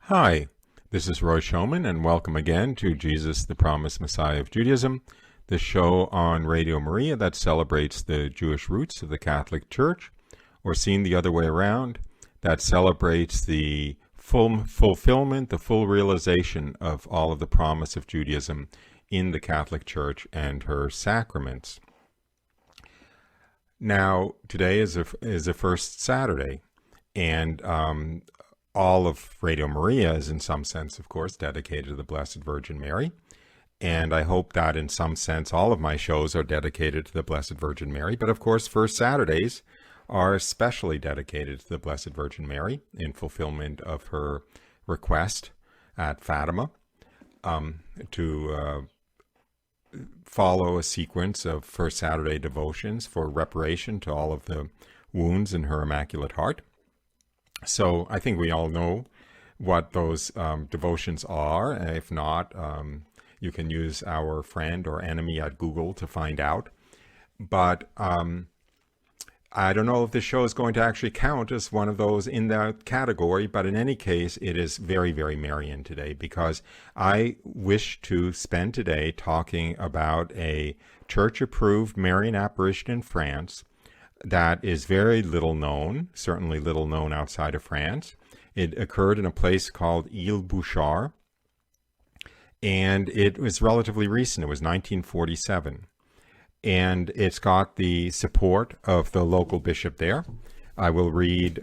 Hi, this is Roy Schoeman, and welcome again to Jesus, the Promised Messiah of Judaism, the show on Radio Maria that celebrates the Jewish roots of the Catholic Church, or seen the other way around, that celebrates the full fulfillment, the full realization of all of the promise of Judaism in the Catholic Church and her sacraments. Now, today is a first Saturday, and all of Radio Maria is in some sense, of course, dedicated to the Blessed Virgin Mary. And I hope that in some sense all of my shows are dedicated to the Blessed Virgin Mary. But of course, first Saturdays are especially dedicated to the Blessed Virgin Mary in fulfillment of her request at Fatima to follow a sequence of First Saturday devotions for reparation to all of the wounds in her Immaculate Heart. So I think we all know what those devotions are. If not, you can use our friend or enemy at Google to find out. But I don't know if this show is going to actually count as one of those in that category. But in any case, it is very, very Marian today, because I wish to spend today talking about a church-approved Marian apparition in France that is very little known, certainly little known outside of France. It occurred in a place called Bouchard, and it was relatively recent. It was 1947. And it's got the support of the local bishop there. I will read,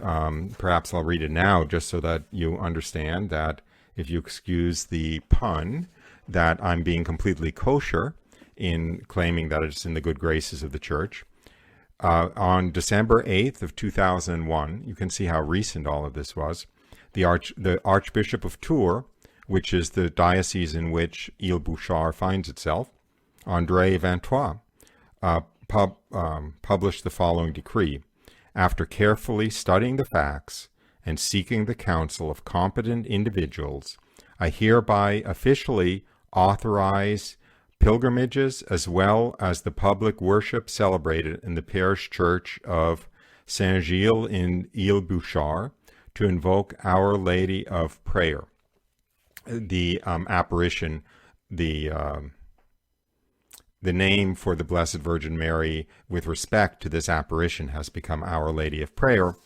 perhaps I'll read it now just so that you understand that, if you excuse the pun, that I'm being completely kosher in claiming that it's in the good graces of the church. On December 8th of 2001, you can see how recent all of this was, the Archbishop of Tours, which is the diocese in which Bouchard finds itself, André Vantois, published the following decree. After carefully studying the facts and seeking the counsel of competent individuals, I hereby officially authorize pilgrimages as well as the public worship celebrated in the parish church of Saint-Gilles in Bouchard to invoke Our Lady of Prayer. The apparition, the name for the Blessed Virgin Mary with respect to this apparition has become Our Lady of Prayer,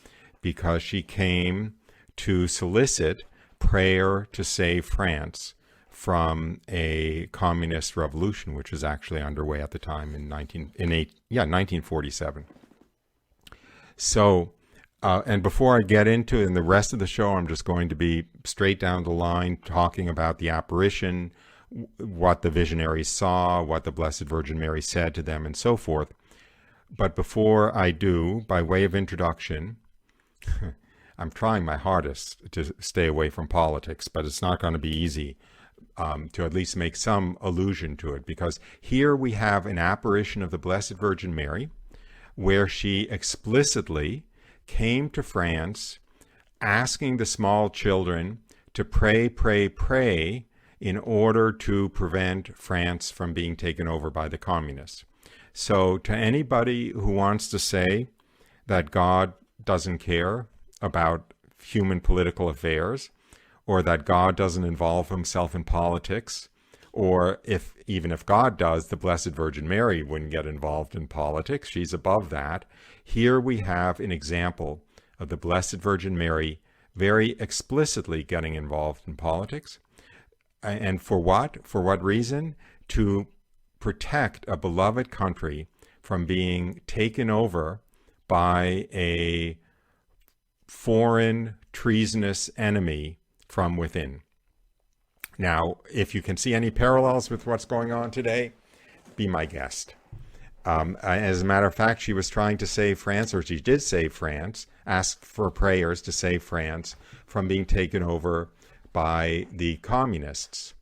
because she came to solicit prayer to save France from a communist revolution, which was actually underway at the time in 1947. So, and before I get into it in the rest of the show, I'm just going to be straight down the line talking about the apparition, what the visionaries saw, what the Blessed Virgin Mary said to them, and so forth. But before I do, by way of introduction, I'm trying my hardest to stay away from politics, but it's not going to be easy. To at least make some allusion to it, because here we have an apparition of the Blessed Virgin Mary, where she explicitly came to France asking the small children to pray, pray, pray in order to prevent France from being taken over by the communists. So to anybody who wants to say that God doesn't care about human political affairs, or that God doesn't involve himself in politics, or even if God does, the Blessed Virgin Mary wouldn't get involved in politics. She's above that. Here we have an example of the Blessed Virgin Mary very explicitly getting involved in politics. And for what? For what reason? To protect a beloved country from being taken over by a foreign, treasonous enemy from within. Now, if you can see any parallels with what's going on today, be my guest. As a matter of fact, she was trying to save France, or she did save France, asked for prayers to save France from being taken over by the communists.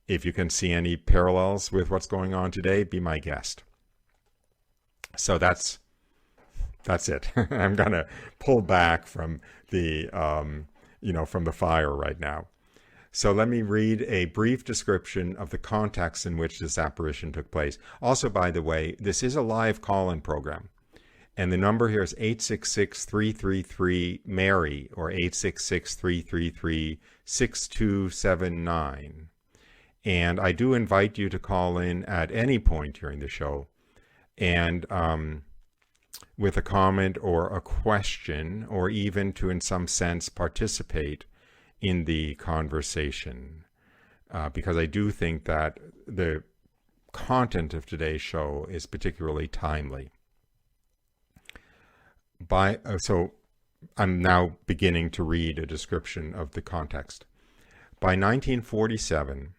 If you can see any parallels with what's going on today, be my guest. So that's it. I'm going to pull back from the from the fire right now. So let me read a brief description of the context in which this apparition took place. Also, by the way, this is a live call-in program. And the number here is 866-333-MARY or 866-333-6279. And I do invite you to call in at any point during the show and with a comment or a question, or even to, in some sense, participate in the conversation. Because I do think that the content of today's show is particularly timely. So I'm now beginning to read a description of the context. By 1947,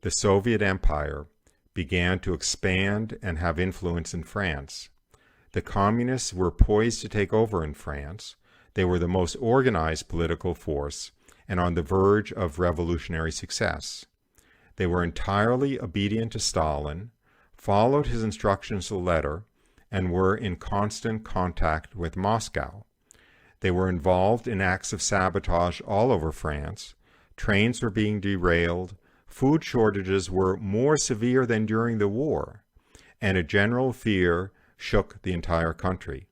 the Soviet Empire began to expand and have influence in France. The communists were poised to take over in France. They were the most organized political force and on the verge of revolutionary success. They were entirely obedient to Stalin, followed his instructions to the letter, and were in constant contact with Moscow. They were involved in acts of sabotage all over France. Trains were being derailed. Food shortages were more severe than during the war, and a general fear shook the entire country.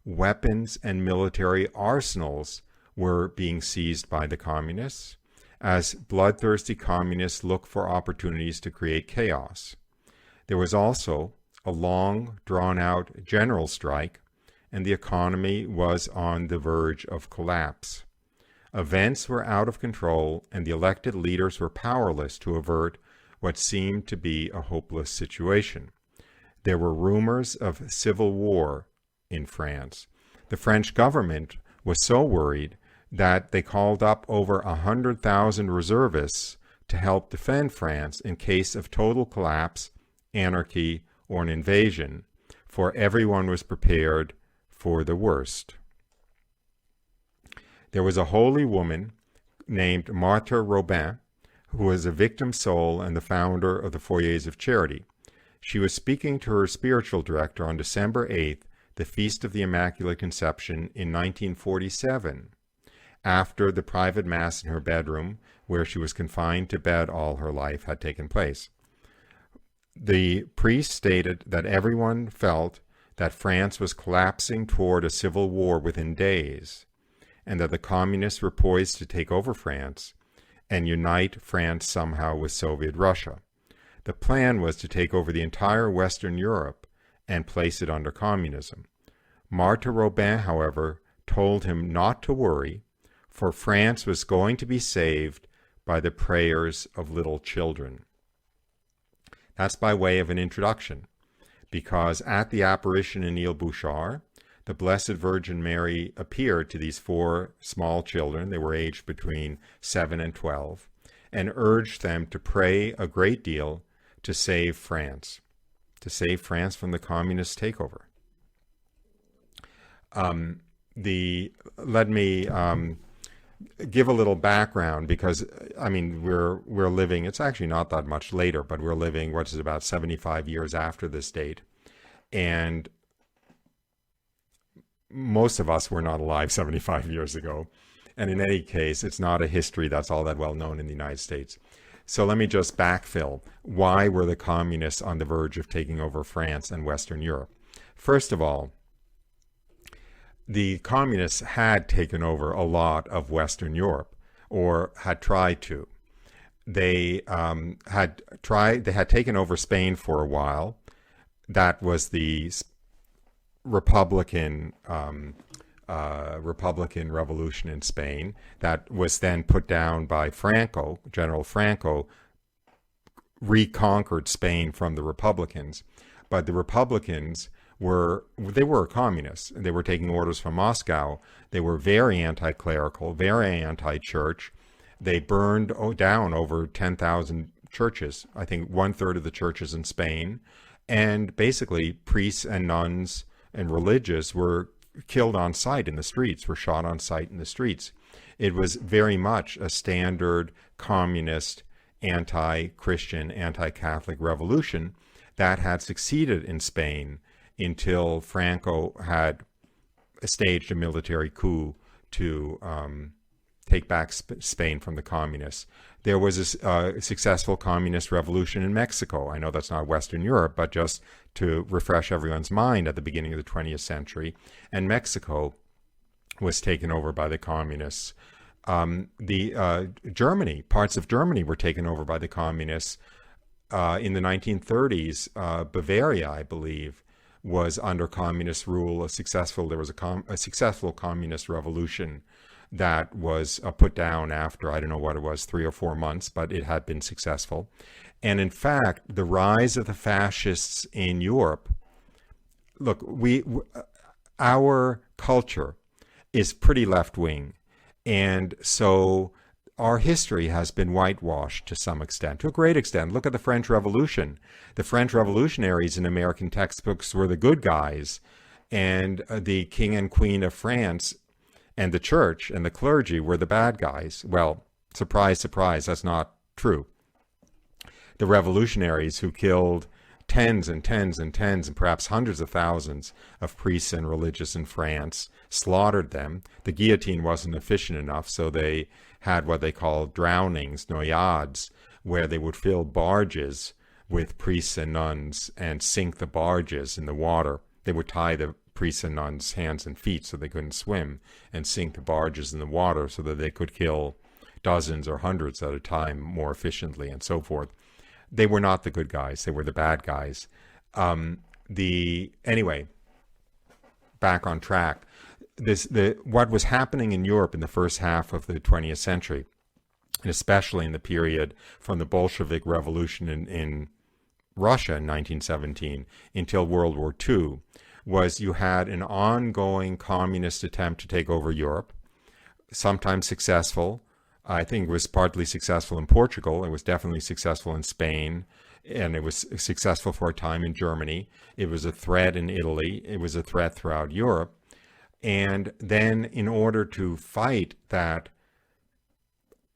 Weapons and military arsenals were being seized by the communists, as bloodthirsty communists looked for opportunities to create chaos. There was also a long, drawn-out general strike, and the economy was on the verge of collapse. Events were out of control, and the elected leaders were powerless to avert what seemed to be a hopeless situation. There were rumors of civil war in France. The French government was so worried that they called up over 100,000 reservists to help defend France in case of total collapse, anarchy, or an invasion, for everyone was prepared for the worst. There was a holy woman named Marthe Robin, who was a victim soul and the founder of the Foyers of Charity. She was speaking to her spiritual director on December 8th, the Feast of the Immaculate Conception in 1947, after the private mass in her bedroom, where she was confined to bed all her life, had taken place. The priest stated that everyone felt that France was collapsing toward a civil war within days, and that the communists were poised to take over France and unite France somehow with Soviet Russia. The plan was to take over the entire Western Europe and place it under communism. Marthe Robin, however, told him not to worry, for France was going to be saved by the prayers of little children. That's by way of an introduction, because at the apparition in Bouchard, the Blessed Virgin Mary appeared to these 4 small children. They were aged between 7 and 12, and urged them to pray a great deal to save France from the communist takeover. Let me give a little background, because we're living, it's actually not that much later, but we're living what is about 75 years after this date, and most of us were not alive 75 years ago, and in any case it's not a history that's all that well known in the United States. So let me just backfill. Why were the communists on the verge of taking over France and Western Europe? First of all, the communists had taken over a lot of Western Europe, or had tried to. They had taken over Spain for a while. That was the Republican revolution in Spain. That was then put down by Franco. General Franco reconquered Spain from the Republicans, but the Republicans were communists. They were taking orders from Moscow. They were very anti-clerical, very anti-church. They burned down over 10,000 churches, I think 1/3 of the churches in Spain. And basically priests and nuns and religious were killed on sight in the streets, were shot on sight in the streets. It was very much a standard communist, anti-Christian, anti-Catholic revolution that had succeeded in Spain until Franco had staged a military coup to take back Spain from the communists. There was a successful communist revolution in Mexico. I know that's not Western Europe, but just to refresh everyone's mind, at the beginning of the 20th century, and Mexico was taken over by the communists. Germany, parts of Germany were taken over by the communists. In the 1930s, Bavaria, I believe, was under communist rule. There was a successful communist revolution that was put down after, I don't know what it was, 3 or 4 months, but it had been successful. And in fact, the rise of the fascists in Europe, look, our culture is pretty left-wing. And so our history has been whitewashed to some extent, to a great extent. Look at the French Revolution. The French revolutionaries in American textbooks were the good guys, and the king and queen of France and the church and the clergy were the bad guys. Well, surprise, surprise, that's not true. The revolutionaries who killed tens and tens and tens and perhaps hundreds of thousands of priests and religious in France, slaughtered them. The guillotine wasn't efficient enough, so they had what they called drownings, noyades, where they would fill barges with priests and nuns and sink the barges in the water. They would tie the priests and nuns' hands and feet so they couldn't swim, and sink the barges in the water so that they could kill dozens or hundreds at a time more efficiently, and so forth. They were not the good guys. They were the bad guys. Anyway, back on track. What was happening in Europe in the first half of the 20th century, and especially in the period from the Bolshevik Revolution in Russia in 1917 until World War II, was you had an ongoing communist attempt to take over Europe, sometimes successful. I think it was partly successful in Portugal. It was definitely successful in Spain, and it was successful for a time in Germany. It was a threat in Italy. It was a threat throughout Europe. And then in order to fight that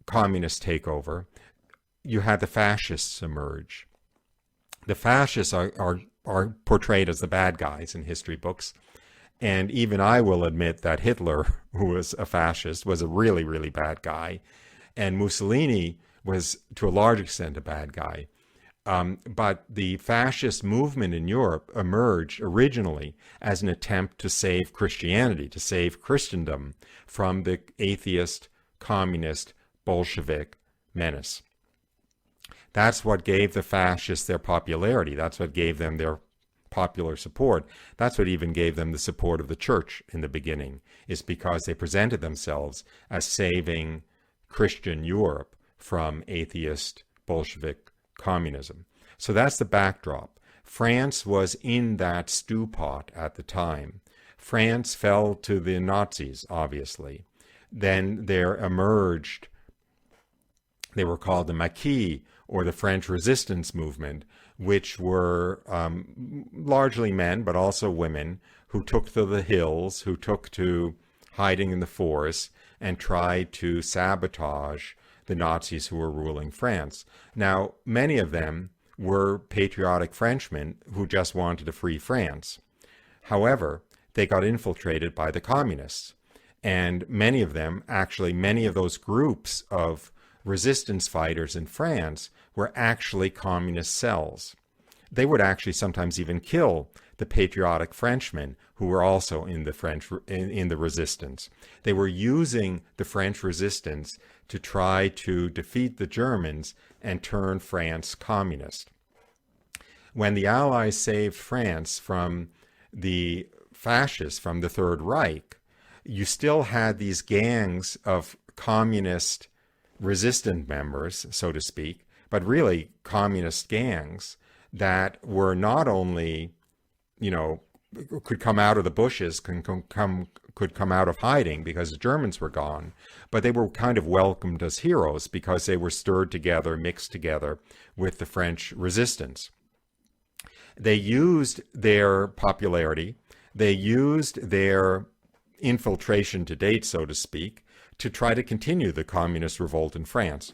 communist takeover, you had the fascists emerge. The fascists are portrayed as the bad guys in history books. And even I will admit that Hitler, who was a fascist, was a really, really bad guy. And Mussolini was, to a large extent, a bad guy. But the fascist movement in Europe emerged originally as an attempt to save Christianity, to save Christendom from the atheist, communist, Bolshevik menace. That's what gave the fascists their popularity. That's what gave them their popular support. That's what even gave them the support of the church in the beginning, is because they presented themselves as saving Christian Europe from atheist Bolshevik communism. So that's the backdrop. France was in that stew pot at the time. France fell to the Nazis, obviously. Then there emerged, they were called the Maquis, or the French resistance movement, which were largely men, but also women, who took to the hills, who took to hiding in the forests, and tried to sabotage the Nazis who were ruling France. Now, many of them were patriotic Frenchmen who just wanted to free France. However, they got infiltrated by the communists. And many of them, actually many of those groups of resistance fighters in France, were actually communist cells. They would actually sometimes even kill the patriotic Frenchmen who were also in the resistance. They were using the French resistance to try to defeat the Germans and turn France communist. When the Allies saved France from the fascists, from the Third Reich, you still had these gangs of communist resistant members, so to speak, but really communist gangs that were not only, could come out of the bushes, could come out of hiding because the Germans were gone, but they were kind of welcomed as heroes because they were stirred together, mixed together with the French resistance. They used their popularity, they used their infiltration to date, so to speak, to try to continue the communist revolt in France.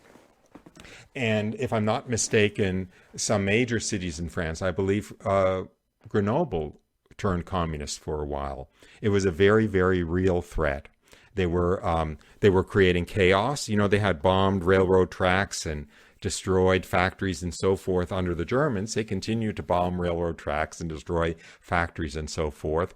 And if I'm not mistaken, some major cities in France, I believe Grenoble turned communist for a while. It was a very, very real threat. They were creating chaos. You know, they had bombed railroad tracks and destroyed factories and so forth under the Germans. They continued to bomb railroad tracks and destroy factories and so forth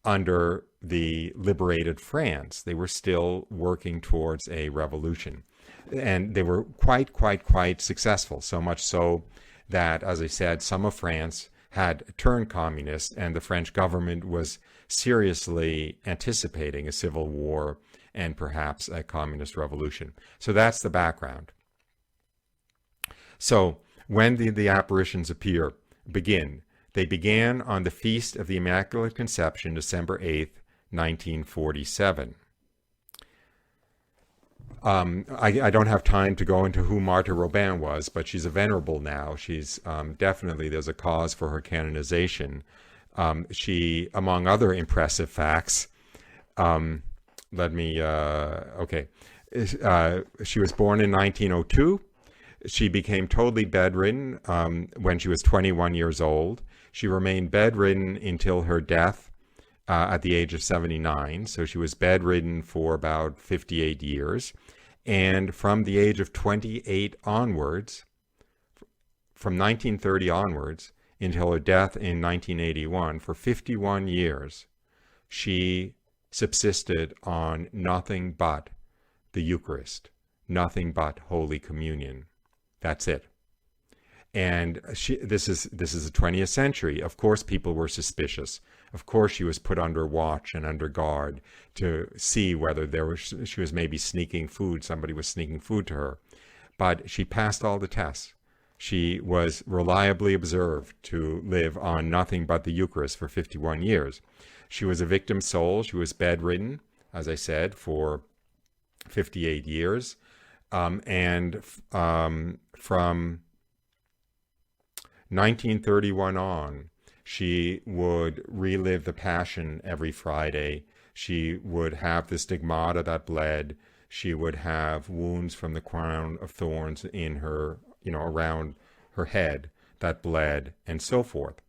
under the liberated France. They were still working towards a revolution. And they were quite successful, so much so that, as I said, some of France had turned communist, and the French government was seriously anticipating a civil war and perhaps a communist revolution. So that's the background. So when the apparitions begin, they began on the Feast of the Immaculate Conception, December 8th, 1947. I don't have time to go into who Marthe Robin was, but she's a venerable now. She's definitely, there's a cause for her canonization. She, among other impressive facts, she was born in 1902. She became totally bedridden when she was 21 years old. She remained bedridden until her death at the age of 79. So she was bedridden for about 58 years. And from the age of 28 onwards, from 1930 onwards, until her death in 1981, for 51 years, she subsisted on nothing but the Eucharist, nothing but Holy Communion. That's it. And this is the 20th century. Of course, people were suspicious. Of course, she was put under watch and under guard to see whether she was maybe sneaking food. Somebody was sneaking food to her. But she passed all the tests. She was reliably observed to live on nothing but the Eucharist for 51 years. She was a victim soul. She was bedridden, as I said, for 58 years. From 1931 on, she would relive the Passion every Friday. She would have the stigmata that bled. She would have wounds from the crown of thorns in her, around her head that bled, and so forth.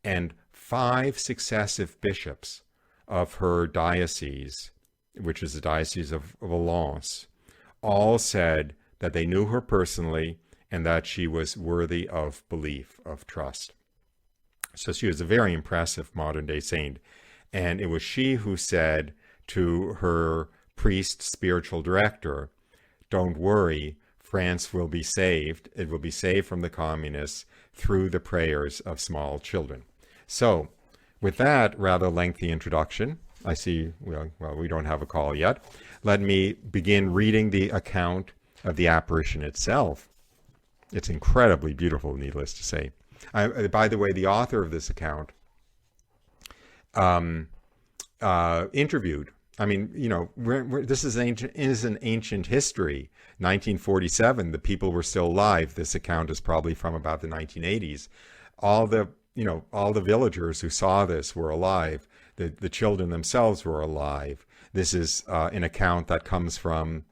And 5 successive bishops of her diocese, which is the Diocese of Valence, all said that they knew her personally and that she was worthy of belief, of trust. So she was a very impressive modern-day saint. And it was she who said to her priest spiritual director, "Don't worry, France will be saved. It will be saved from the communists through the prayers of small children." So with that rather lengthy introduction, I see, we don't have a call yet. Let me begin reading the account of the apparition itself. It's incredibly beautiful, needless to say. By the way, the author of this account interviewed. I mean, this is an ancient history. 1947, the people were still alive. This account is probably from about the 1980s. All the villagers who saw this were alive. The children themselves were alive. This is an account that comes from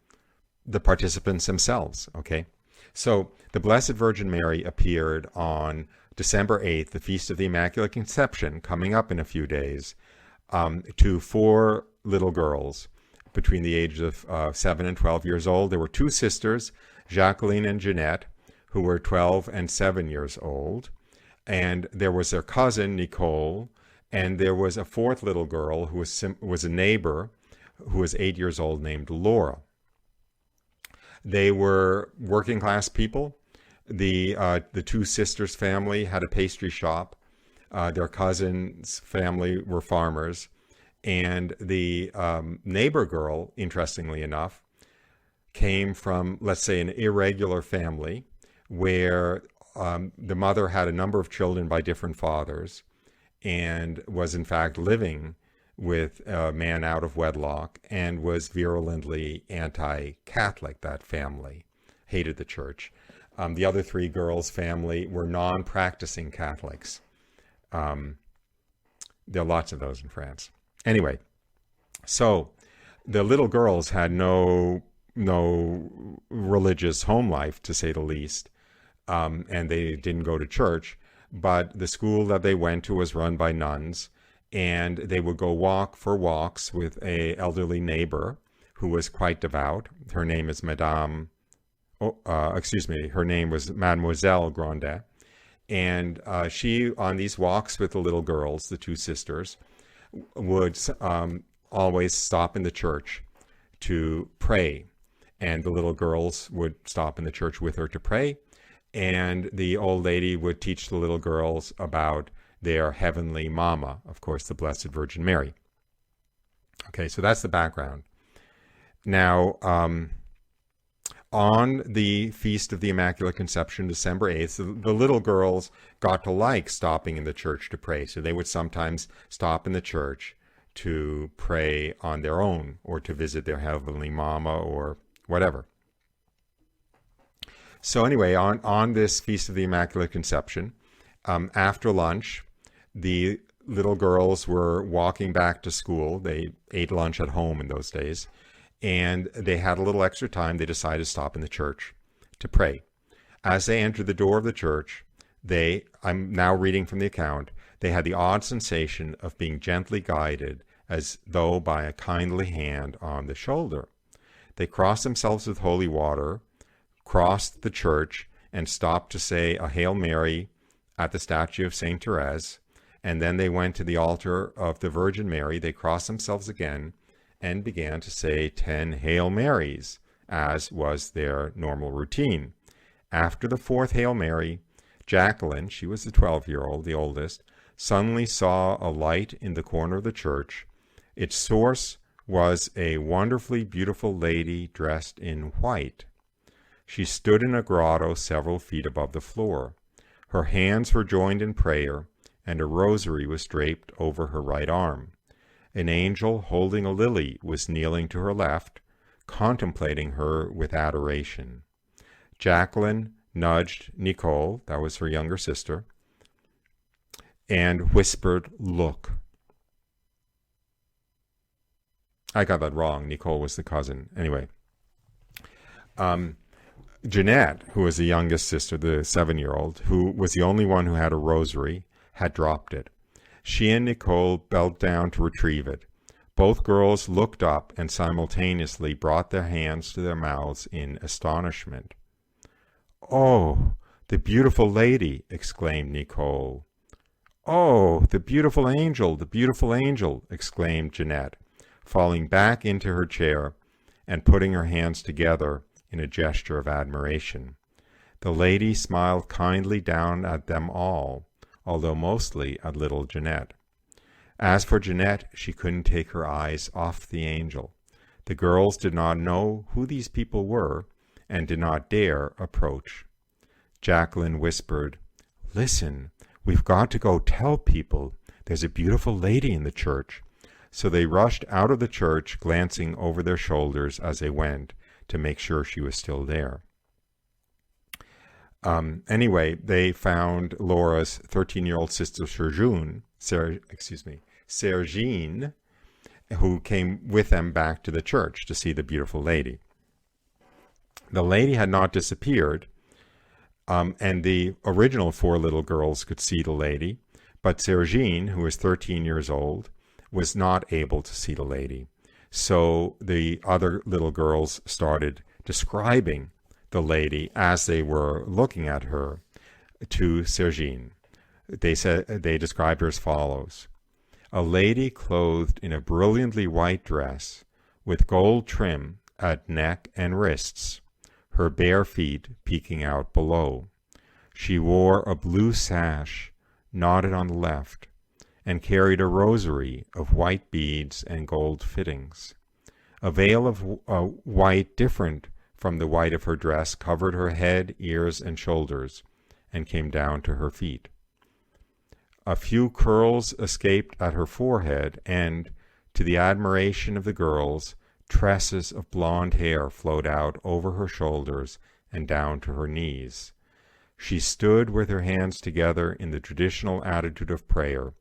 the participants themselves, okay? So the Blessed Virgin Mary appeared on December 8th, the Feast of the Immaculate Conception, coming up in a few days, to 4 little girls between the ages of 7 and 12 years old. There were 2 sisters, Jacqueline and Jeanette, who were 12 and 7 years old. And there was their cousin, Nicole, and there was a 4th little girl who was a neighbor who was 8 years old, named Laura. They were working class people. The 2 sisters' family had a pastry shop. Their cousin's family were farmers. And the neighbor girl, interestingly enough, came from, let's say, an irregular family where the mother had a number of children by different fathers and was in fact living with a man out of wedlock and was virulently anti-Catholic. That family hated the church. The other 3 girls' family were non-practicing Catholics. There are lots of those in France. Anyway, so the little girls had no religious home life, to say the least, and they didn't go to church. But the school that they went to was run by nuns, and they would go walks with a elderly neighbor who was quite devout. Her name is her name was Mademoiselle Grandet. And she, on these walks with the little girls, the two sisters, would always stop in the church to pray. And the little girls would stop in the church with her to pray. And the old lady would teach the little girls about their heavenly mama, of course, the Blessed Virgin Mary. Okay, so that's the background. Now, on the Feast of the Immaculate Conception, December 8th, the little girls got to like stopping in the church to pray. So they would sometimes stop in the church to pray on their own or to visit their heavenly mama or whatever. So anyway, on this Feast of the Immaculate Conception, after lunch, the little girls were walking back to school. They ate lunch at home in those days. And they had a little extra time. They decided to stop in the church to pray. As they entered the door of the church, I'm now reading from the account, they had the odd sensation of being gently guided as though by a kindly hand on the shoulder. They crossed themselves with holy water, crossed the church, and stopped to say a Hail Mary at the statue of Saint Therese. And then they went to the altar of the Virgin Mary. They crossed themselves again and began to say 10 Hail Marys, as was their normal routine. After the fourth Hail Mary, Jacqueline, she was the 12-year-old, the oldest, suddenly saw a light in the corner of the church. Its source was a wonderfully beautiful lady dressed in white. She stood in a grotto several feet above the floor. Her hands were joined in prayer, and a rosary was draped over her right arm. An angel holding a lily was kneeling to her left, contemplating her with adoration. Jacqueline nudged Nicole, that was her younger sister, and whispered, "Look." I got that wrong. Nicole was the cousin. Anyway, Jeanette, who was the youngest sister, the 7-year-old, who was the only one who had a rosary, had dropped it. She and Nicole bent down to retrieve it. Both girls looked up and simultaneously brought their hands to their mouths in astonishment. "Oh, the beautiful lady!" exclaimed Nicole. "Oh, the beautiful angel, exclaimed Jeanette, falling back into her chair and putting her hands together in a gesture of admiration. The lady smiled kindly down at them all, although mostly at little Jeanette. As for Jeanette, she couldn't take her eyes off the angel. The girls did not know who these people were and did not dare approach. Jacqueline whispered, "Listen, we've got to go tell people there's a beautiful lady in the church." So they rushed out of the church, glancing over their shoulders as they went to make sure she was still there. Anyway, they found Laura's 13-year-old sister Sergine, who came with them back to the church to see the beautiful lady. The lady had not disappeared, and the original 4 little girls could see the lady, but Sergine, who was 13 years old, was not able to see the lady. So the other little girls started describing the lady as they were looking at her to Sergine. They described her as follows: "A lady clothed in a brilliantly white dress with gold trim at neck and wrists, her bare feet peeking out below. She wore a blue sash knotted on the left and carried a rosary of white beads and gold fittings. A veil of white different from the white of her dress covered her head, ears, and shoulders, and came down to her feet. A few curls escaped at her forehead, and, to the admiration of the girls, tresses of blonde hair flowed out over her shoulders and down to her knees. She stood with her hands together in the traditional attitude of prayer,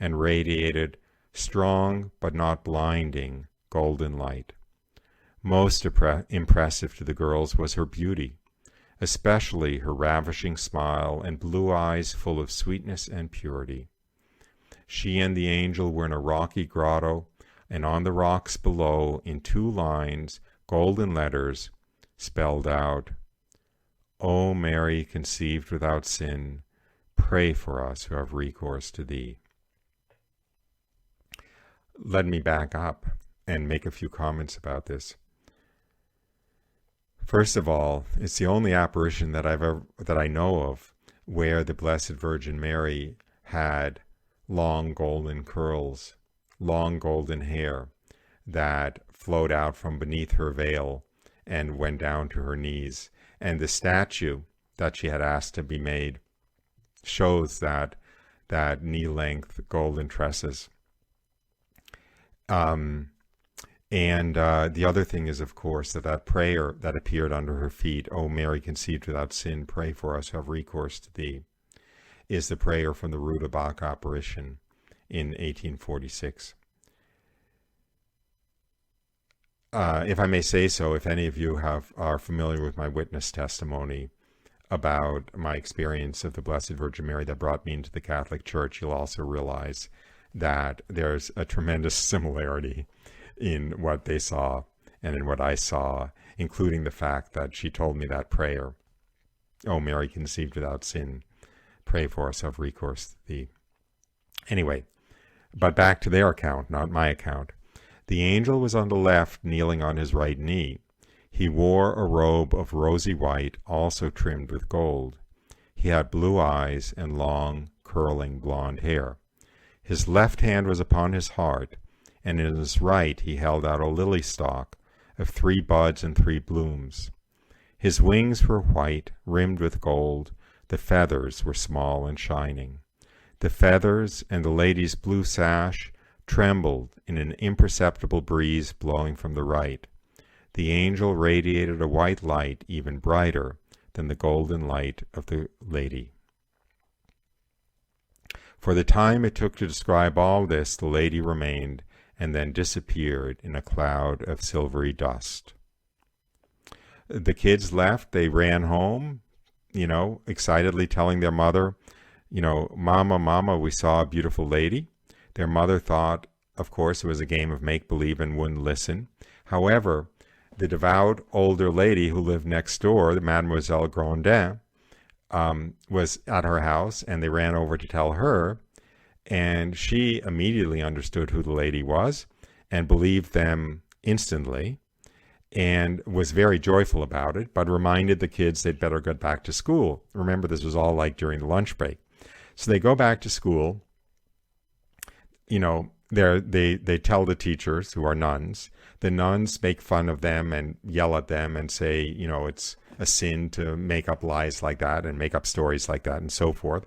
and radiated strong but not blinding golden light. Most impressive to the girls was her beauty, especially her ravishing smile and blue eyes full of sweetness and purity. She and the angel were in a rocky grotto, and on the rocks below, in 2 lines, golden letters, spelled out, O Mary, conceived without sin, pray for us who have recourse to thee. Let me back up and make a few comments about this. First of all, it's the only apparition that I know of where the Blessed Virgin Mary had long golden curls, long golden hair that flowed out from beneath her veil and went down to her knees. And the statue that she had asked to be made shows that knee-length golden tresses. And the other thing is, of course, that prayer that appeared under her feet, O Mary, conceived without sin, pray for us who have recourse to thee, is the prayer from the Rue Bach apparition in 1846. If I may say so, if any of you are familiar with my witness testimony about my experience of the Blessed Virgin Mary that brought me into the Catholic Church, you'll also realize that there's a tremendous similarity in what they saw and in what I saw, including the fact that she told me that prayer, O Mary, conceived without sin, pray for us who have recourse to thee. Anyway, but back to their account, not my account. The angel was on the left, kneeling on his right knee. He wore a robe of rosy white, also trimmed with gold. He had blue eyes and long, curling blonde hair. His left hand was upon his heart, and in his right he held out a lily stalk of 3 buds and 3 blooms. His wings were white, rimmed with gold. The feathers were small and shining. The feathers and the lady's blue sash trembled in an imperceptible breeze blowing from the right. The angel radiated a white light even brighter than the golden light of the lady. For the time it took to describe all this, the lady remained and then disappeared in a cloud of silvery dust. The kids left. They ran home, excitedly telling their mother, Mama, Mama, we saw a beautiful lady. Their mother thought, of course, it was a game of make-believe and wouldn't listen. However, the devout older lady who lived next door, the Mademoiselle Grondin, was at her house, and they ran over to tell her, and she immediately understood who the lady was and believed them instantly and was very joyful about it, but reminded the kids they'd better get back to school. Remember, this was all like during the lunch break. So they go back to school. They tell the teachers, who are nuns. The nuns make fun of them and yell at them and say, it's a sin to make up lies like that and make up stories like that and so forth.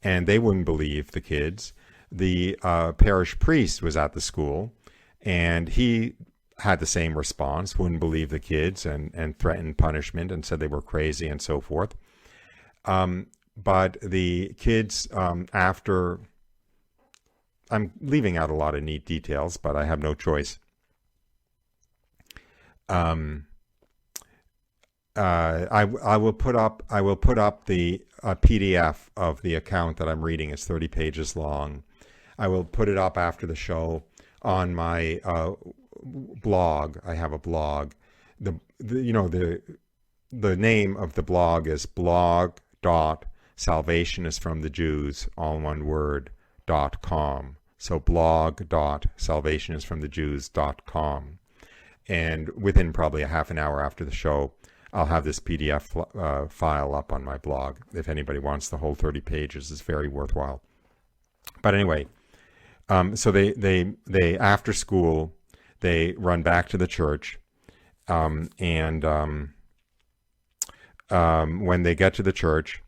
And they wouldn't believe the kids. The parish priest was at the school, and he had the same response, wouldn't believe the kids and threatened punishment and said they were crazy and so forth. But the kids, after... I'm leaving out a lot of neat details, but I have no choice. I will put up the PDF of the account that I'm reading. It's 30 pages long. I will put it up after the show on my blog. I have a blog. The name of the blog is blog.salvationisfromthejews, all one word, .com. So blog.salvationisfromthejews.com. And within probably a half an hour after the show, I'll have this PDF file up on my blog. If anybody wants the whole 30 pages, it's very worthwhile. But anyway, so they after school, they run back to the church, and when they get to the church,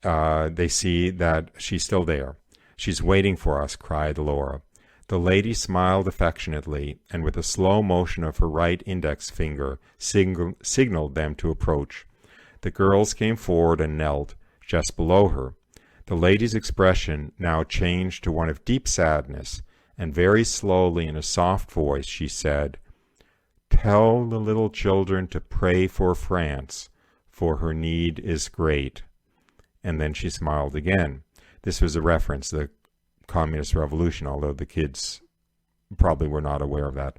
they see that she's still there. She's waiting for us, cried Laura. The lady smiled affectionately, and with a slow motion of her right index finger, signaled them to approach. The girls came forward and knelt just below her. The lady's expression now changed to one of deep sadness, and very slowly in a soft voice she said, "Tell the little children to pray for France, for her need is great." And then she smiled again. This was a reference to the communist revolution, although the kids probably were not aware of that.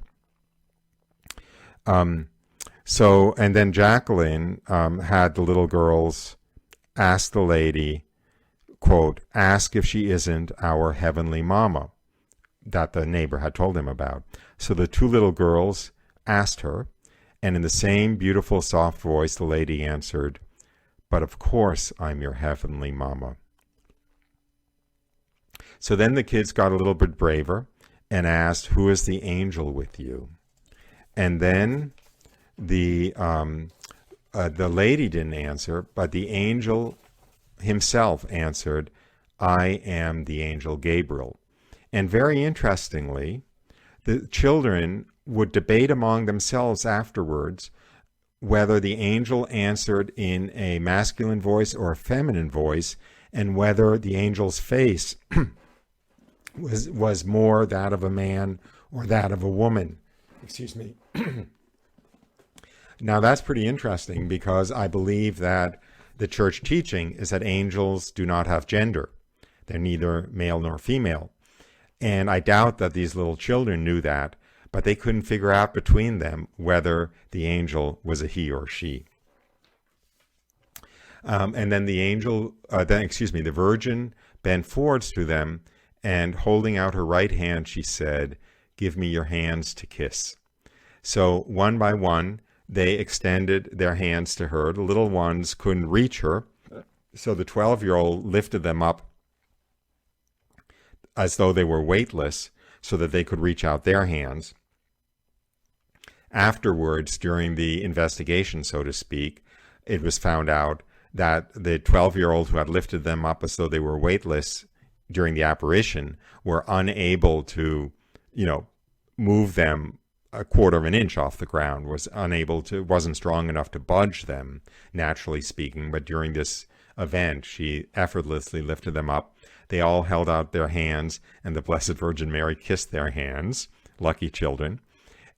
And then Jacqueline had the little girls ask the lady, quote, ask if she isn't our heavenly mama, that the neighbor had told him about. So the two little girls asked her, and in the same beautiful, soft voice, the lady answered, but of course I'm your heavenly mama. So then the kids got a little bit braver and asked, who is the angel with you? And then the lady didn't answer, but the angel himself answered, I am the angel Gabriel. And very interestingly, the children would debate among themselves afterwards whether the angel answered in a masculine voice or a feminine voice, and whether the angel's face was more that of a man or that of a woman. Excuse me. Now that's pretty interesting, because I believe that the church teaching is that angels do not have gender. They're neither male nor female. And I doubt that these little children knew that, but they couldn't figure out between them whether the angel was a he or she. And then the Virgin bent forwards to them, and holding out her right hand, she said, give me your hands to kiss. So one by one, they extended their hands to her. The little ones couldn't reach her, so the 12-year-old lifted them up as though they were weightless, so that they could reach out their hands. Afterwards, during the investigation, so to speak, it was found out that the 12-year-old who had lifted them up as though they were weightless during the apparition were unable to, move them a quarter of an inch off the ground, wasn't strong enough to budge them, naturally speaking. But during this event, she effortlessly lifted them up. They all held out their hands, and the Blessed Virgin Mary kissed their hands. Lucky children.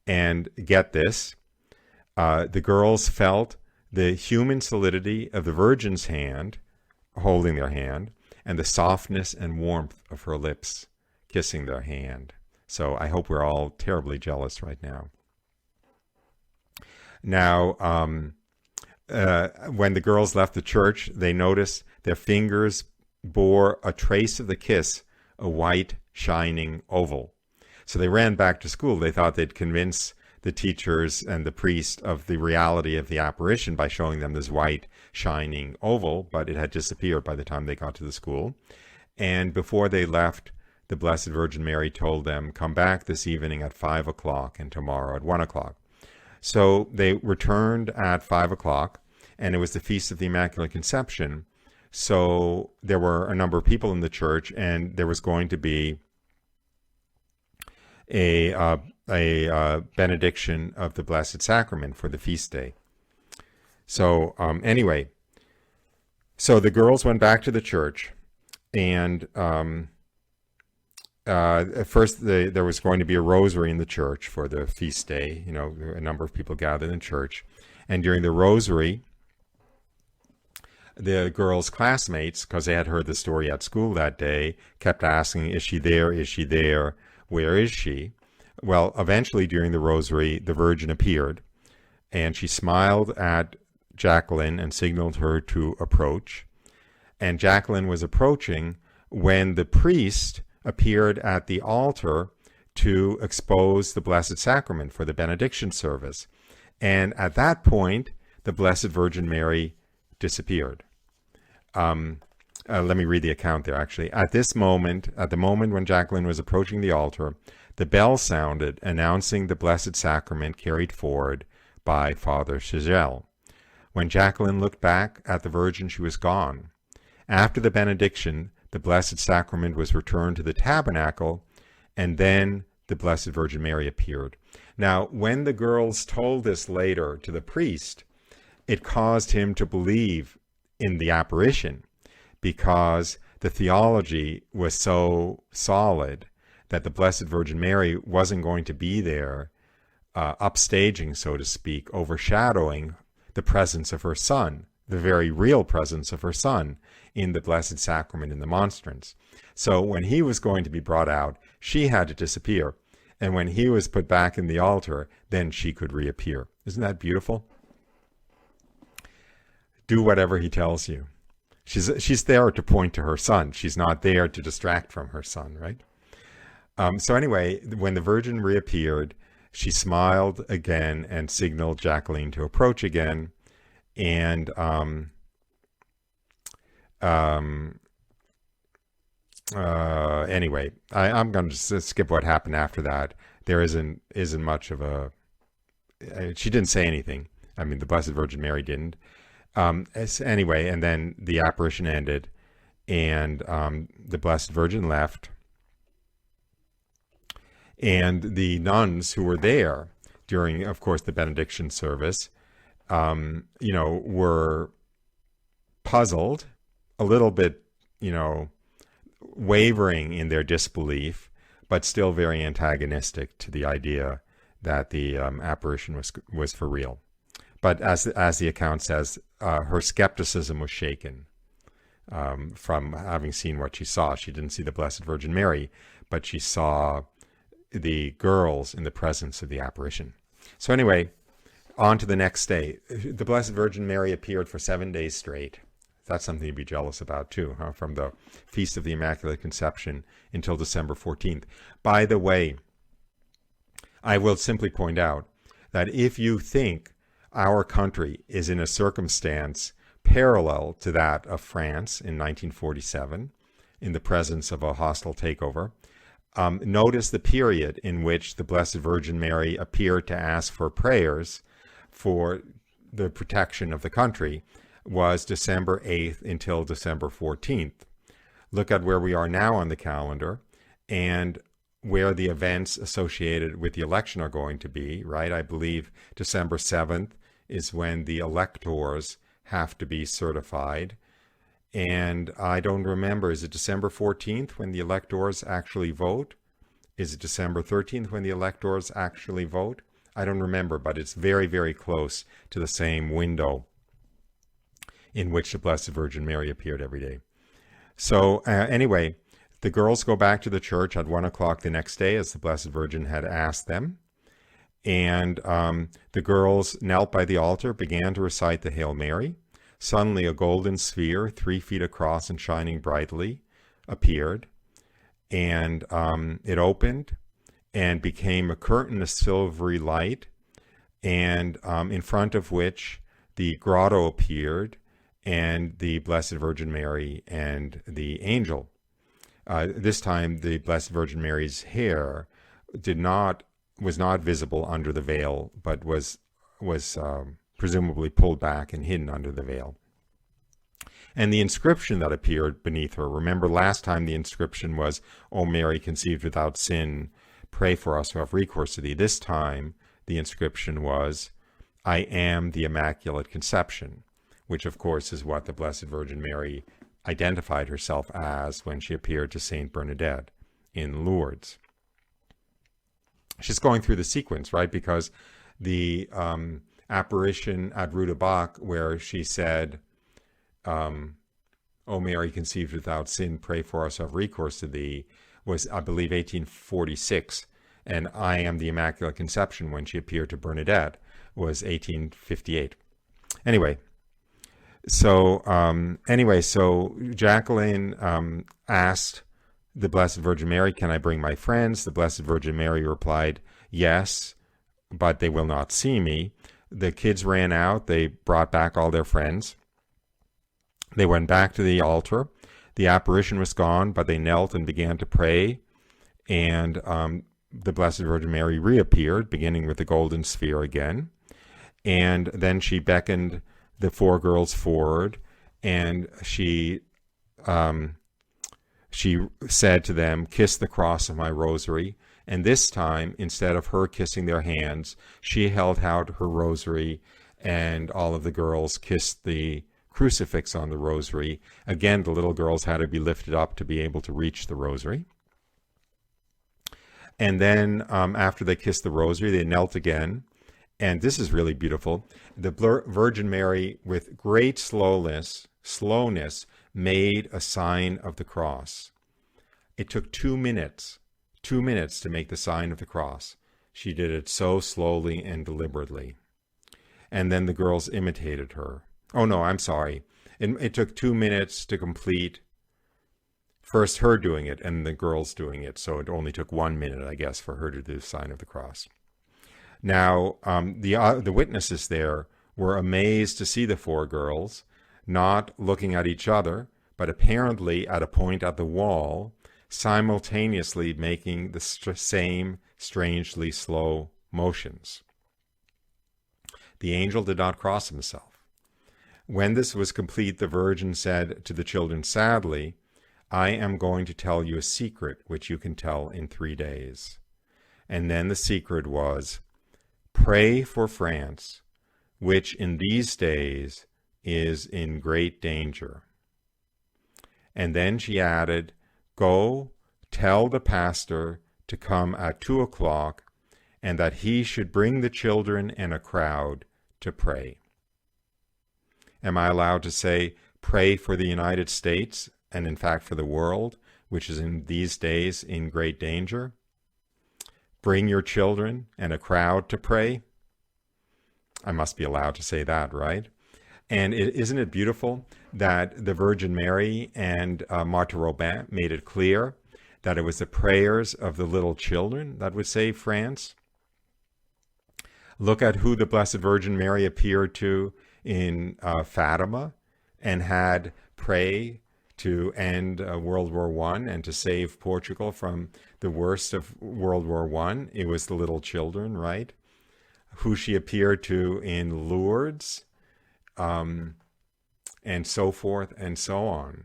And get this, the girls felt the human solidity of the Virgin's hand, holding their hand, and the softness and warmth of her lips, kissing their hand. So I hope we're all terribly jealous right now. Now, when the girls left the church, they noticed their fingers bore a trace of the kiss, a white, shining oval. So they ran back to school. They thought they'd convince the teachers and the priest of the reality of the apparition by showing them this white, shining oval, but it had disappeared by the time they got to the school. And before they left, the Blessed Virgin Mary told them, come back this evening at 5 o'clock and tomorrow at 1 o'clock. So they returned at 5 o'clock, and it was the Feast of the Immaculate Conception. So there were a number of people in the church, and there was going to be a benediction of the Blessed Sacrament for the feast day. So anyway, so the girls went back to the church, and at first there was going to be a rosary in the church for the feast day. A number of people gathered in church, and during the rosary, the girls' classmates, because they had heard the story at school that day, kept asking, is she there? Is she there? Where is she? Well, eventually during the rosary, the Virgin appeared, and she smiled at Jacqueline and signaled her to approach. And Jacqueline was approaching when the priest appeared at the altar to expose the Blessed Sacrament for the benediction service. And at that point, the Blessed Virgin Mary disappeared. Let me read the account there, actually. At the moment when Jacqueline was approaching the altar, the bell sounded, announcing the Blessed Sacrament carried forward by Father Chagel. When Jacqueline looked back at the Virgin, she was gone. After the benediction, the Blessed Sacrament was returned to the tabernacle, and then the Blessed Virgin Mary appeared. Now, when the girls told this later to the priest, it caused him to believe in the apparition, because the theology was so solid that the Blessed Virgin Mary wasn't going to be there upstaging, so to speak, overshadowing the presence of her son, the very real presence of her Son in the Blessed Sacrament in the monstrance. So when he was going to be brought out, she had to disappear. And when he was put back in the altar, then she could reappear. Isn't that beautiful? Do whatever he tells you. She's there to point to her Son. She's not there to distract from her Son, right? So anyway, when the Virgin reappeared, she smiled again and signaled Jacqueline to approach again. And anyway, I'm going to just skip what happened after that. There isn't much of a... She didn't say anything. I mean, the Blessed Virgin Mary didn't. Anyway, and then the apparition ended, and the Blessed Virgin left. And the nuns who were there during, of course, the benediction service, were puzzled, a little bit, wavering in their disbelief, but still very antagonistic to the idea that the apparition was for real. But as the account says, her skepticism was shaken from having seen what she saw. She didn't see the Blessed Virgin Mary, but she saw the girls in the presence of the apparition. So anyway, on to the next day. The Blessed Virgin Mary appeared for 7 days straight. That's something to be jealous about too, huh? From the Feast of the Immaculate Conception until December 14th. By the way, I will simply point out that if you think our country is in a circumstance parallel to that of France in 1947, in the presence of a hostile takeover, notice the period in which the Blessed Virgin Mary appeared to ask for prayers for the protection of the country was December 8th until December 14th. Look at where we are now on the calendar and where the events associated with the election are going to be, right? I believe December 7th is when the electors have to be certified. And I don't remember, is it December 14th when the electors actually vote? Is it December 13th when the electors actually vote? I don't remember, but it's very, very close to the same window in which the Blessed Virgin Mary appeared every day. So anyway, the girls go back to the church at 1 o'clock the next day, as the Blessed Virgin had asked them. And the girls knelt by the altar, began to recite the Hail Mary. Suddenly, a golden sphere, 3 feet across and shining brightly, appeared. And it opened and became a curtain of silvery light, and in front of which the grotto appeared, and the Blessed Virgin Mary and the angel. This time, the Blessed Virgin Mary's hair was not visible under the veil, but was presumably pulled back and hidden under the veil. And the inscription that appeared beneath her, remember last time the inscription was, "O Mary, conceived without sin, pray for us who have recourse to thee." This time, the inscription was, "I am the Immaculate Conception," which of course is what the Blessed Virgin Mary identified herself as when she appeared to Saint Bernadette in Lourdes. She's going through the sequence, right? Because the apparition at Rue de Bac, where she said, "O Mary, conceived without sin, pray for us who have recourse to thee," was, I believe, 1846. And "I am the Immaculate Conception," when she appeared to Bernadette, was 1858. Anyway, so Jacqueline asked the Blessed Virgin Mary, "Can I bring my friends?" The Blessed Virgin Mary replied, "Yes, but they will not see me." The kids ran out. They brought back all their friends. They went back to the altar. The apparition was gone, but they knelt and began to pray. And the Blessed Virgin Mary reappeared, beginning with the golden sphere again. And then she beckoned the 4 girls forward, and she said to them, "Kiss the cross of my rosary." And this time, instead of her kissing their hands, she held out her rosary, and all of the girls kissed the crucifix on the rosary. Again, the little girls had to be lifted up to be able to reach the rosary. And then after they kissed the rosary, they knelt again, And this is really beautiful. The Virgin Mary, with great slowness, made a sign of the cross. It took 2 minutes to make the sign of the cross. She did it so slowly and deliberately. And then the girls imitated her. Oh no, I'm sorry. It took 2 minutes to complete first her doing it and the girls doing it. So it only took 1 minute, I guess, for her to do the sign of the cross. Now, the witnesses there were amazed to see the 4 girls, not looking at each other, but apparently at a point at the wall, simultaneously making the same strangely slow motions. The angel did not cross himself. When this was complete, the Virgin said to the children sadly, "I am going to tell you a secret which you can tell in 3 days." And then the secret was, "Pray for France, which in these days is in great danger." And then she added, "Go tell the pastor to come at 2 o'clock and that he should bring the children and a crowd to pray." Am I allowed to say, pray for the United States and in fact for the world, which is in these days in great danger? Bring your children and a crowd to pray? I must be allowed to say that, right? And isn't it beautiful that the Virgin Mary and Marthe Robin made it clear that it was the prayers of the little children that would save France? Look at who the Blessed Virgin Mary appeared to in Fatima and had pray to end World War I and to save Portugal from the worst of World War I. It was the little children, right? Who she appeared to in Lourdes, and so forth and so on.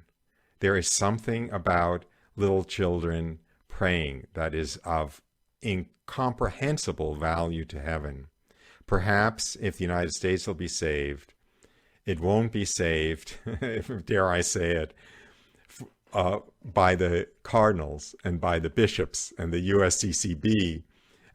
There is something about little children praying that is of incomprehensible value to heaven. Perhaps if the United States will be saved, it won't be saved, dare I say it, by the cardinals and by the bishops and the USCCB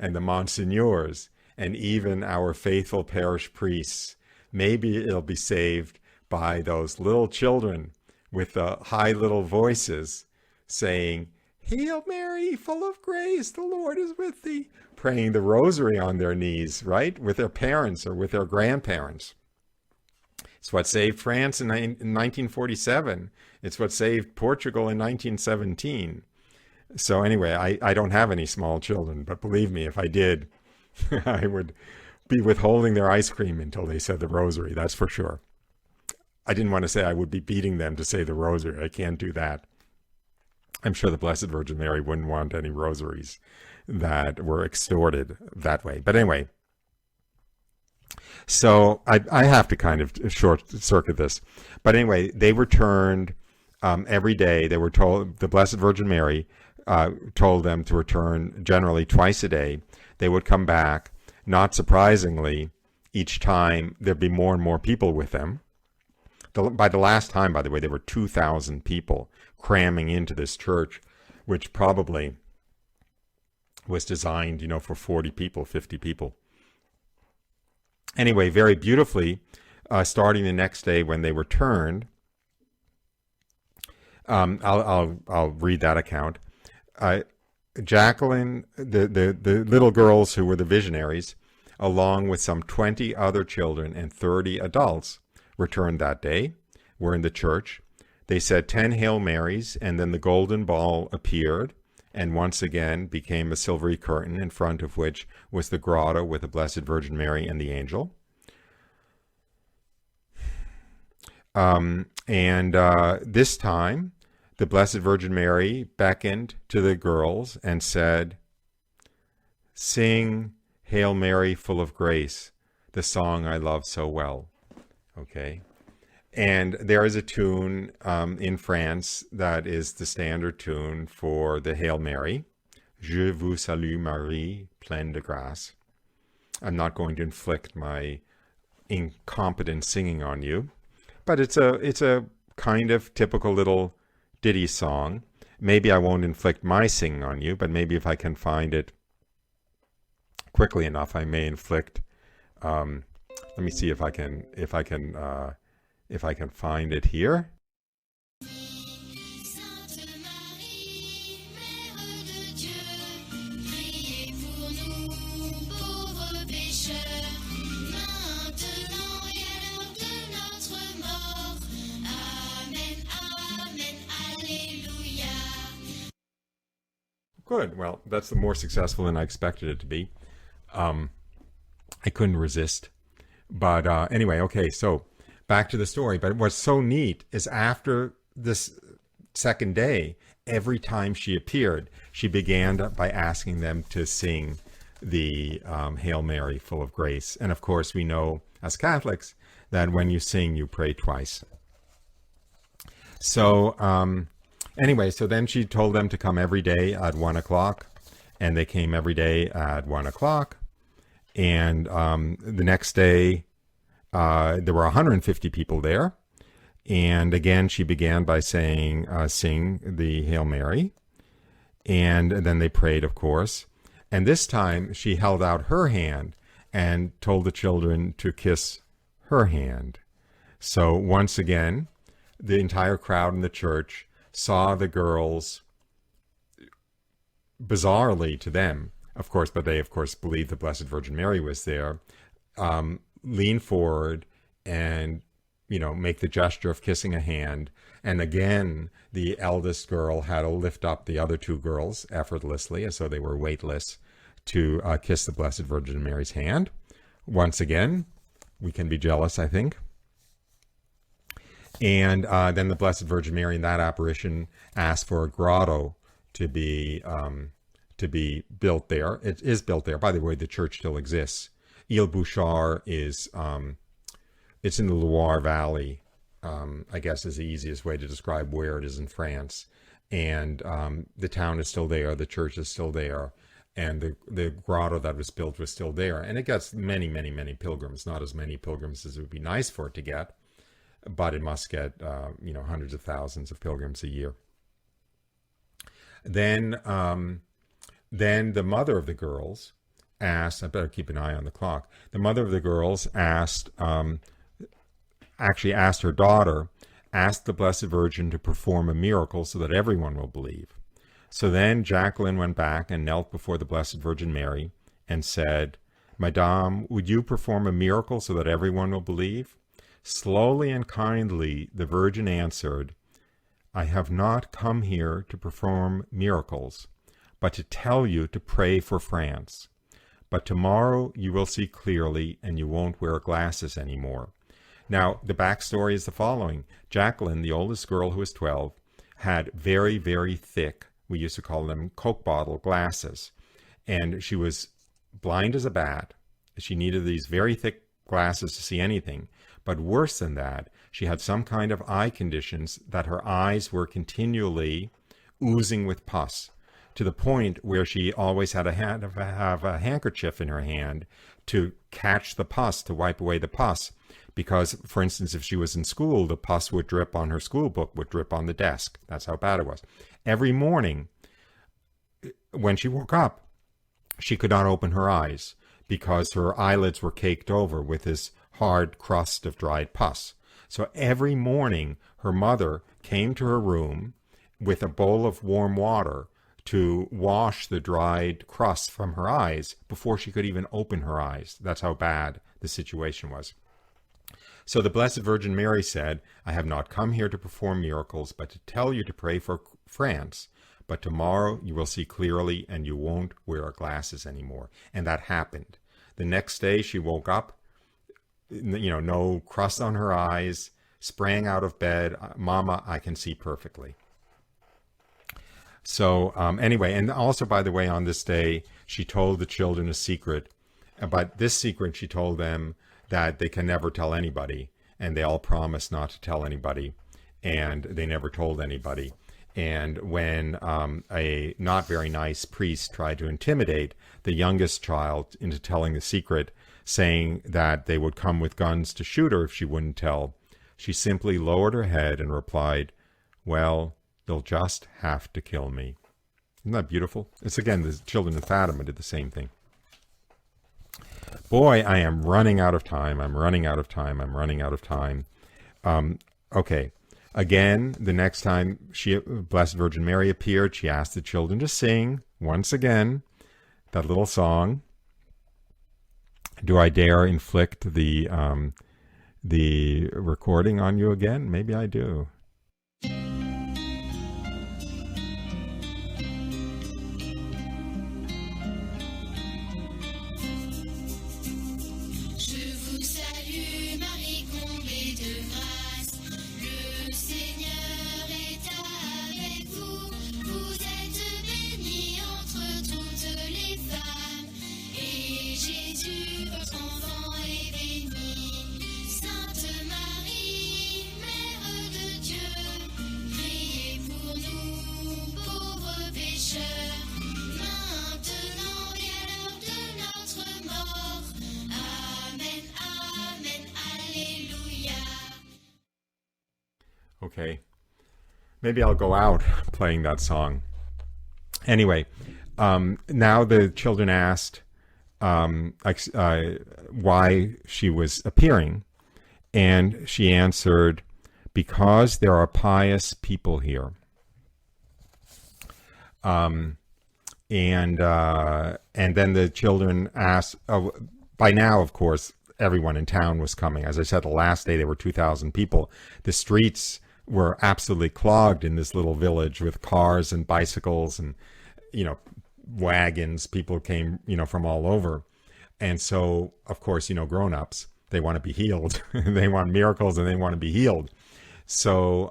and the monsignors and even our faithful parish priests. Maybe it'll be saved by those little children with the high little voices saying, "Hail Mary, full of grace, the Lord is with thee," praying the rosary on their knees, right? With their parents or with their grandparents. It's what saved France in 1947. It's what saved Portugal in 1917. So anyway, I don't have any small children, but believe me, if I did, I would be withholding their ice cream until they said the rosary, that's for sure. I didn't want to say I would be beating them to say the rosary. I can't do that. I'm sure the Blessed Virgin Mary wouldn't want any rosaries that were extorted that way. But anyway, so I have to kind of short circuit this. But anyway, they returned every day. They were told, the Blessed Virgin Mary told them to return generally twice a day. They would come back. Not surprisingly, each time there'd be more and more people with them. By the last time, by the way, there were 2,000 people cramming into this church, which probably was designed, for 40 people, 50 people. Anyway, very beautifully, starting the next day when they returned, I'll read that account. Jacqueline, the little girls who were the visionaries, along with some 20 other children and 30 adults, returned that day, were in the church. They said 10 Hail Marys, and then the golden ball appeared, and once again became a silvery curtain in front of which was the grotto with the Blessed Virgin Mary and the angel. This time, the Blessed Virgin Mary beckoned to the girls and said, "Sing Hail Mary, full of grace, the song I love so well." Okay. And there is a tune in France that is the standard tune for the Hail Mary. Je vous salue Marie, pleine de grâce. I'm not going to inflict my incompetent singing on you, but it's a kind of typical little ditty song. Maybe I won't inflict my singing on you, but maybe if I can find it quickly enough, I may inflict let me see if I can find it here. Good. Well, that's more successful than I expected it to be. I couldn't resist. But anyway, okay, so back to the story. But what's so neat is after this second day, every time she appeared, she began by asking them to sing the Hail Mary, full of grace. And of course, we know as Catholics that when you sing, you pray twice. So anyway, so then she told them to come every day at 1 o'clock, and they came every day at 1 o'clock. And the next day, there were 150 people there. And again, she began by saying, sing the Hail Mary. And then they prayed, of course. And this time, she held out her hand and told the children to kiss her hand. So once again, the entire crowd in the church saw the girls, bizarrely to them, of course, but they, of course, believed the Blessed Virgin Mary was there, lean forward and, make the gesture of kissing a hand. And again, the eldest girl had to lift up the other two girls effortlessly, as though they were weightless, to kiss the Blessed Virgin Mary's hand. Once again, we can be jealous, I think. And then the Blessed Virgin Mary in that apparition asked for a grotto to be built there. It is built there. By the way, the church still exists. Bouchard is, it's in the Loire Valley, I guess is the easiest way to describe where it is in France. And the town is still there. The church is still there. And the grotto that was built was still there. And it gets many, many, many pilgrims. Not as many pilgrims as it would be nice for it to get, but it must get, hundreds of thousands of pilgrims a year. Then the mother of the girls asked, I better keep an eye on the clock. The mother of the girls asked her daughter, ask the Blessed Virgin to perform a miracle so that everyone will believe. So then Jacqueline went back and knelt before the Blessed Virgin Mary and said, Madame, would you perform a miracle so that everyone will believe? Slowly and kindly, the Virgin answered, I have not come here to perform miracles, but to tell you to pray for France. But tomorrow you will see clearly and you won't wear glasses anymore. Now, the backstory is the following. Jacqueline, the oldest girl who was 12, had very, very thick, we used to call them Coke bottle glasses. And she was blind as a bat. She needed these very thick glasses to see anything. But worse than that, she had some kind of eye conditions that her eyes were continually oozing with pus, to the point where she always had to have a handkerchief in her hand to catch the pus, to wipe away the pus. Because, for instance, if she was in school, the pus would drip on her school book, would drip on the desk. That's how bad it was. Every morning, when she woke up, she could not open her eyes because her eyelids were caked over with this hard crust of dried pus. So every morning, her mother came to her room with a bowl of warm water to wash the dried crust from her eyes before she could even open her eyes. That's how bad the situation was. So the Blessed Virgin Mary said, I have not come here to perform miracles, but to tell you to pray for France. But tomorrow you will see clearly and you won't wear glasses anymore. And that happened. The next day she woke up, no crust on her eyes, sprang out of bed. Mama, I can see perfectly. So anyway, and also, by the way, on this day, she told the children a secret. But this secret, she told them that they can never tell anybody. And they all promised not to tell anybody. And they never told anybody. And when a not very nice priest tried to intimidate the youngest child into telling the secret, saying that they would come with guns to shoot her if she wouldn't tell, she simply lowered her head and replied, well, you'll just have to kill me. Isn't that beautiful? It's again, the children of Fatima did the same thing. Boy, I am running out of time. I'm running out of time. Okay. Again, the next time Blessed Virgin Mary appeared, she asked the children to sing once again that little song. Do I dare inflict the recording on you again? Maybe I do. Okay, maybe I'll go out playing that song. Anyway, now the children asked why she was appearing, and she answered, because there are pious people here. And then the children asked, by now, of course, everyone in town was coming. As I said, the last day there were 2,000 people. The streets were absolutely clogged in this little village with cars and bicycles and, wagons. People came, from all over. And so, of course, grown-ups, they want to be healed. They want miracles and they want to be healed. So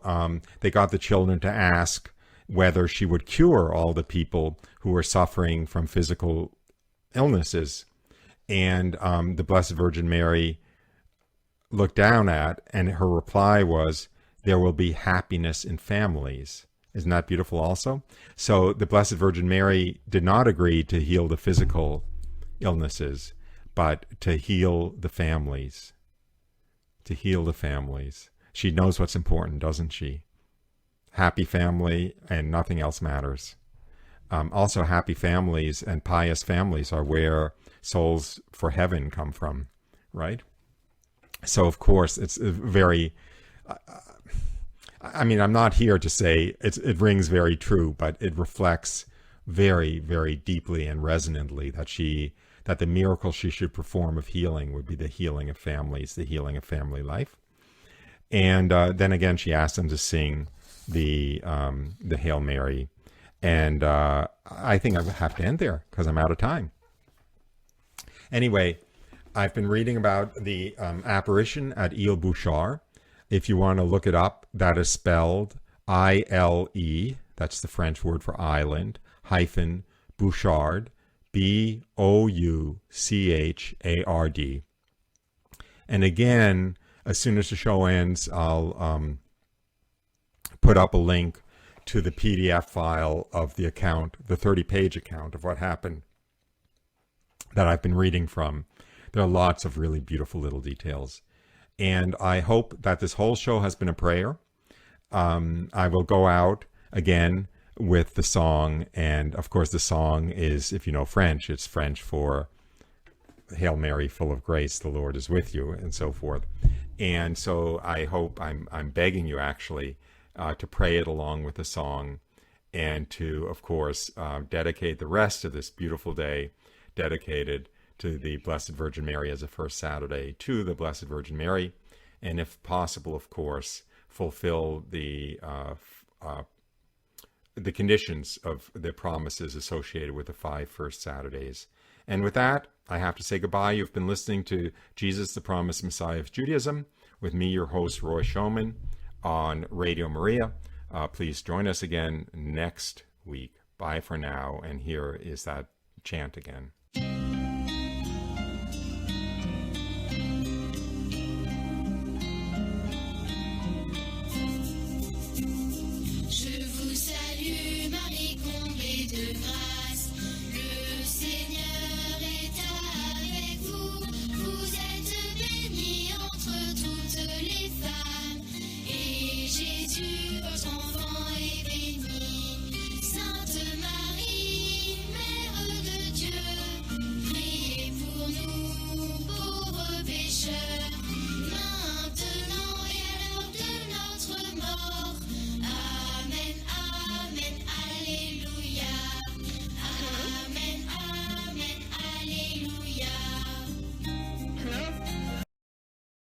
they got the children to ask whether she would cure all the people who were suffering from physical illnesses. And the Blessed Virgin Mary looked down at, and her reply was, there will be happiness in families. Isn't that beautiful also? So the Blessed Virgin Mary did not agree to heal the physical illnesses, but to heal the families. To heal the families. She knows what's important, doesn't she? Happy family and nothing else matters. Also, happy families and pious families are where souls for heaven come from, right? So, of course, it's very... I'm not here to say it rings very true, but it reflects very, very deeply and resonantly that the miracle she should perform of healing would be the healing of families, the healing of family life. And then again, she asked them to sing the Hail Mary. And I think I have to end there because I'm out of time. Anyway, I've been reading about the apparition at Bouchard. If you want to look it up, that is spelled I-L-E, that's the French word for island, hyphen Bouchard, B-O-U-C-H-A-R-D. And again, as soon as the show ends, I'll put up a link to the PDF file of the account, the 30-page account of what happened that I've been reading from. There are lots of really beautiful little details. And I hope that this whole show has been a prayer. I will go out again with the song. And of course, the song is, if you know French, it's French for Hail Mary, full of grace, the Lord is with you, and so forth. And so I hope, I'm begging you actually to pray it along with the song, and to, of course, dedicate the rest of this beautiful day dedicated to the Blessed Virgin Mary as a first Saturday to the Blessed Virgin Mary, and if possible, of course, fulfill the conditions of the promises associated with the 5 first Saturdays. And with that, I have to say goodbye. You've been listening to Jesus, the Promised Messiah of Judaism, with me, your host, Roy Schoeman, on Radio Maria. Please join us again next week. Bye for now, and here is that chant again.